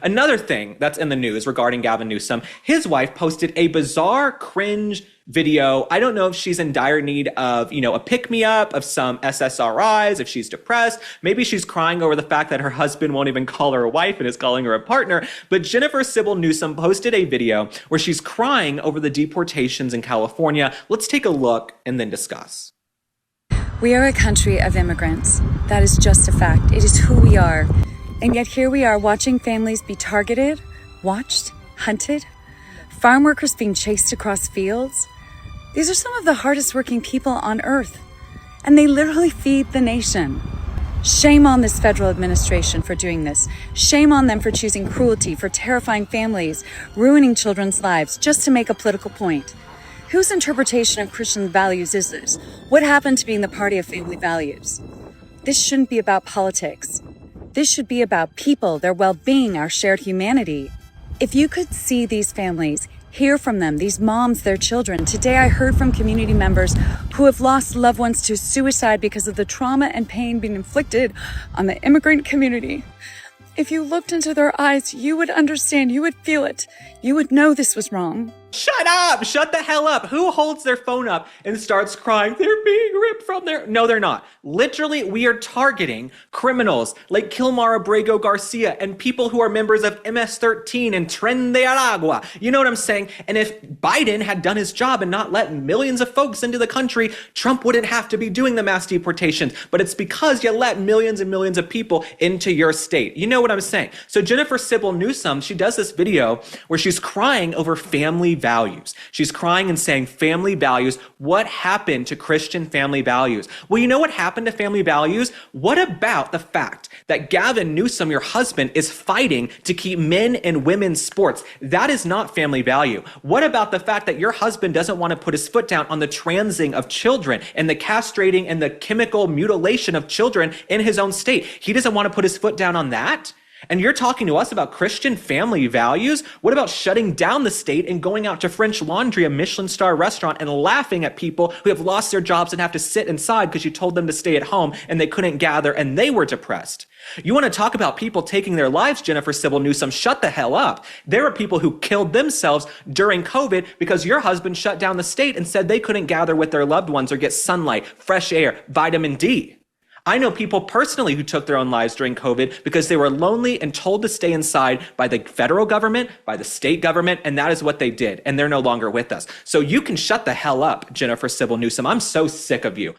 Another thing that's in the news regarding Gavin Newsom, his wife posted a bizarre cringe video. I don't know if she's in dire need of, a pick-me-up, of some SSRIs, if she's depressed. Maybe she's crying over the fact that her husband won't even call her a wife and is calling her a partner. But Jennifer Sybil Newsom posted a video where she's crying over the deportations in California. Let's take a look and then discuss. We are a country of immigrants. That is just a fact. It is who we are. And yet here we are watching families be targeted, watched, hunted, farm workers being chased across fields. These are some of the hardest working people on earth, and they literally feed the nation. Shame on this federal administration for doing this. Shame on them for choosing cruelty, for terrifying families, ruining children's lives just to make a political point. Whose interpretation of Christian values is this? What happened to being the party of family values? This shouldn't be about politics. This should be about people, their well-being, our shared humanity. If you could see these families, hear from them, these moms, their children. Today I heard from community members who have lost loved ones to suicide because of the trauma and pain being inflicted on the immigrant community. If you looked into their eyes, you would understand, you would feel it. You would know this was wrong. Shut up! Shut the hell up! Who holds their phone up and starts crying, they're being ripped from their... No, they're not. Literally, we are targeting criminals like Kilmar Abrego Garcia and people who are members of MS-13 and Tren de Aragua. You know what I'm saying? And if Biden had done his job and not let millions of folks into the country, Trump wouldn't have to be doing the mass deportations. But it's because you let millions and millions of people into your state. You know what I'm saying? So Jennifer Sybil Newsom, she does this video where she's crying over family values. She's crying and saying, family values, what happened to Christian family values? Well, you know what happened to family values? What about the fact that Gavin Newsom, your husband, is fighting to keep men and women's sports? That is not family value. What about the fact that your husband doesn't want to put his foot down on the transing of children and the castrating and the chemical mutilation of children in his own state? He doesn't want to put his foot down on that? And you're talking to us about Christian family values? What about shutting down the state and going out to French Laundry, a Michelin star restaurant, and laughing at people who have lost their jobs and have to sit inside because you told them to stay at home and they couldn't gather and they were depressed? You want to talk about people taking their lives, Jennifer Sybil Newsom? Shut the hell up. There are people who killed themselves during COVID because your husband shut down the state and said they couldn't gather with their loved ones or get sunlight, fresh air, vitamin D. I know people personally who took their own lives during COVID because they were lonely and told to stay inside by the federal government, by the state government, and that is what they did, and they're no longer with us. So you can shut the hell up, Jennifer Sybil Newsom. I'm so sick of you.